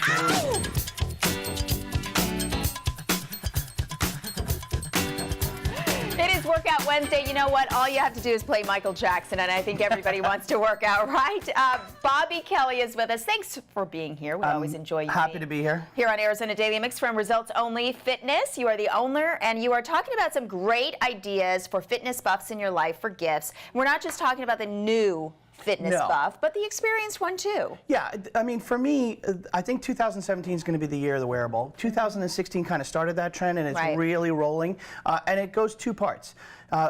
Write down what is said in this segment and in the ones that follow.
It is Workout Wednesday. You know what? All you have to do is play Michael Jackson, and I think everybody wants to work out, right? Bobby Kelly is with us. Thanks for being here. We always enjoy you. Happy to be here. Here on Arizona Daily Mix from Results Only Fitness. You are the owner, and you are talking about some great ideas for fitness buffs in your life for gifts. We're not just talking about the new fitness buff, but the experienced one too. Yeah, I mean, for me, I think 2017 is going to be the year of the wearable. 2016 kind of started that trend, and it's really rolling, and it goes two parts.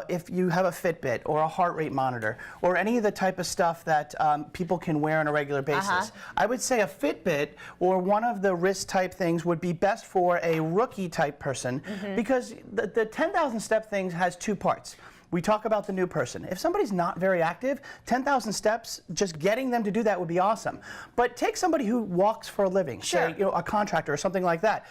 If you have a Fitbit or a heart rate monitor or any of the type of stuff that people can wear on a regular basis, I would say a Fitbit or one of the wrist type things would be best for a rookie type person, because the 10,000 step thing has two parts. We talk about the new person. If somebody's not very active, 10,000 steps, just getting them to do that would be awesome. But take somebody who walks for a living, say, a contractor or something like that.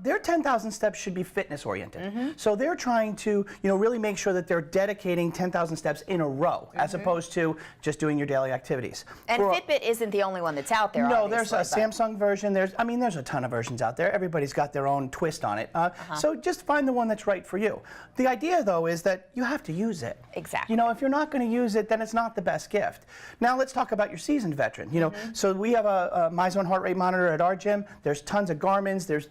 Their 10,000 steps should be fitness oriented. So they're trying to, really make sure that they're dedicating 10,000 steps in a row, as opposed to just doing your daily activities. And Fitbit isn't the only one that's out there. No, there's a Samsung version. There's a ton of versions out there. Everybody's got their own twist on it. So just find the one that's right for you. The idea, though, is that you have to use it. Exactly. If you're not going to use it, then it's not the best gift. Now let's talk about your seasoned veteran. So we have a MyZone heart rate monitor at our gym. There's tons of Garmin's. There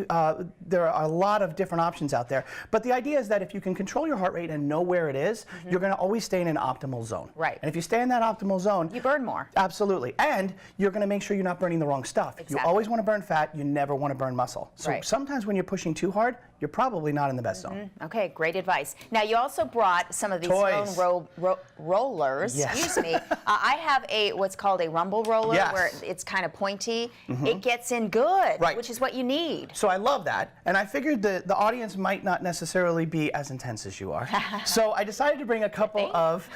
are a lot of different options out there. But the idea is that if you can control your heart rate and know where it is, you're going to always stay in an optimal zone. Right. And if you stay in that optimal zone, you burn more. Absolutely. And you're going to make sure you're not burning the wrong stuff. Exactly. You always want to burn fat. You never want to burn muscle. So sometimes when you're pushing too hard, you're probably not in the best zone. Okay, great advice. Now you also brought some of these rollers. Excuse me. I have what's called a rumble roller, where it's kind of pointy. It gets in good, which is what you need. So I love that, and I figured the audience might not necessarily be as intense as you are. So I decided to bring a couple of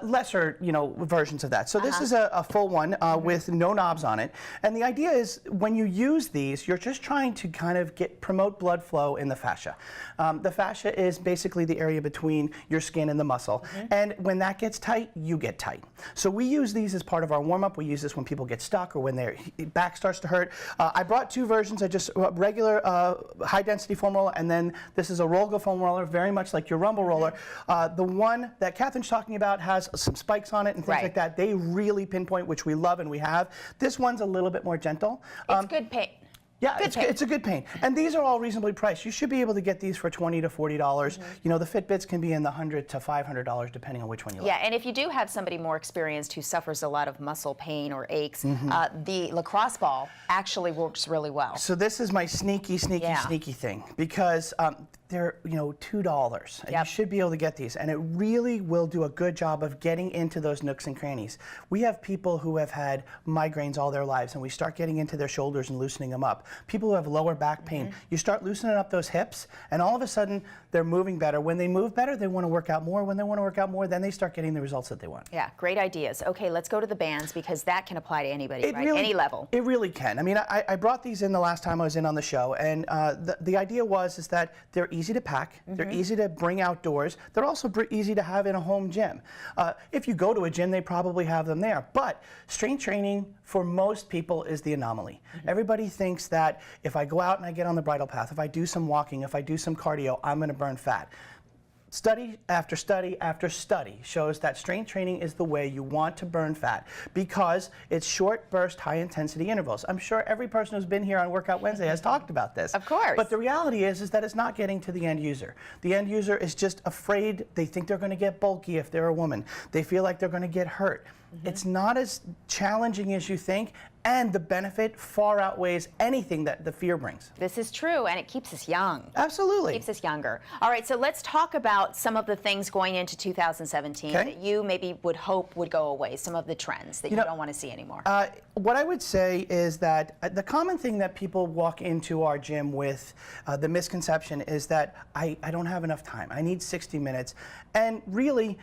lesser, versions of that. So this is a full one with no knobs on it, and the idea is when you use these, you're just trying to kind of promote blood flow in the fascia. The fascia is basically the area between your skin and the muscle, and when that gets tight, you get tight. So we use these as part of our warm-up. We use this when people get stuck or when their back starts to hurt. I brought two versions. I just regular high-density foam roller, and then this is a Rolga foam roller, very much like your rumble roller. The one that Catherine's talking about has some spikes on it and things like that. They really pinpoint, which we love and we have. This one's a little bit more gentle. It's good pain. Yeah, it's a good pain. And these are all reasonably priced. You should be able to get these for $20 to $40. The Fitbits can be in the $100 to $500 depending on which one you like. Yeah, and if you do have somebody more experienced who suffers a lot of muscle pain or aches, the lacrosse ball actually works really well. So this is my sneaky thing, because they're $2, and you should be able to get these, and it really will do a good job of getting into those nooks and crannies. We have people who have had migraines all their lives, and we start getting into their shoulders and loosening them up. People who have lower back pain, you start loosening up those hips, and all of a sudden they're moving better. When they move better, they want to work out more. When they want to work out more, then they start getting the results that they want. Yeah, great ideas. Okay, let's go to the bands, because that can apply to anybody, right? Any level. It really can. I mean, I brought these in the last time I was in on the show, and the idea is that they're easy to pack, they're easy to bring outdoors, they're also easy to have in a home gym. If you go to a gym, they probably have them there, but strength training for most people is the anomaly. Everybody thinks that if I go out and I get on the bridle path, if I do some walking, if I do some cardio, I'm going to burn fat. Study after study after study shows that strength training is the way you want to burn fat, because it's short burst, high intensity intervals. I'm sure every person who's been here on Workout Wednesday has talked about this. Of course. But the reality is that it's not getting to the end user. The end user is just afraid. They think they're going to get bulky if they're a woman. They feel like they're going to get hurt. It's not as challenging as you think, and the benefit far outweighs anything that the fear brings. This is true, and it keeps us young. Absolutely. Keeps us younger. All right, so let's talk about some of the things going into 2017 that you maybe would hope would go away, some of the trends that you don't want to see anymore. What I would say is that the common thing that people walk into our gym with, the misconception is that I don't have enough time. I need 60 minutes. And really,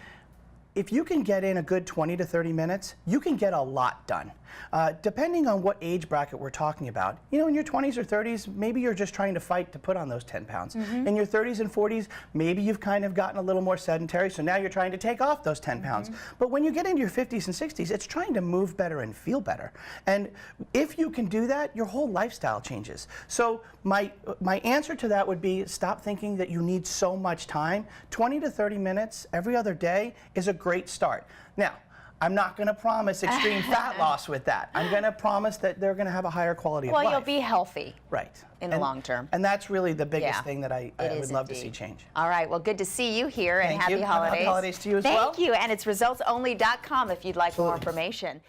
if you can get in a good 20 to 30 minutes, you can get a lot done. Depending on what age bracket we're talking about, you know, in your 20s or 30s, maybe you're just trying to fight to put on those 10 pounds. In your 30s and 40s, maybe you've kind of gotten a little more sedentary, so now you're trying to take off those 10 pounds. But when you get into your 50s and 60s, it's trying to move better and feel better. And if you can do that, your whole lifestyle changes. So my answer to that would be stop thinking that you need so much time. 20 to 30 minutes every other day is a great start. Now, I'm not going to promise extreme fat loss with that. I'm going to promise that they're going to have a higher quality of life. Well, you'll be healthy. Right. In the long term. And that's really the biggest thing that I would love indeed. to see change. All right. Well, good to see you here, and Thank happy you. holidays. Happy holidays to you as well. Thank you. And it's resultsonly.com if you'd like more information.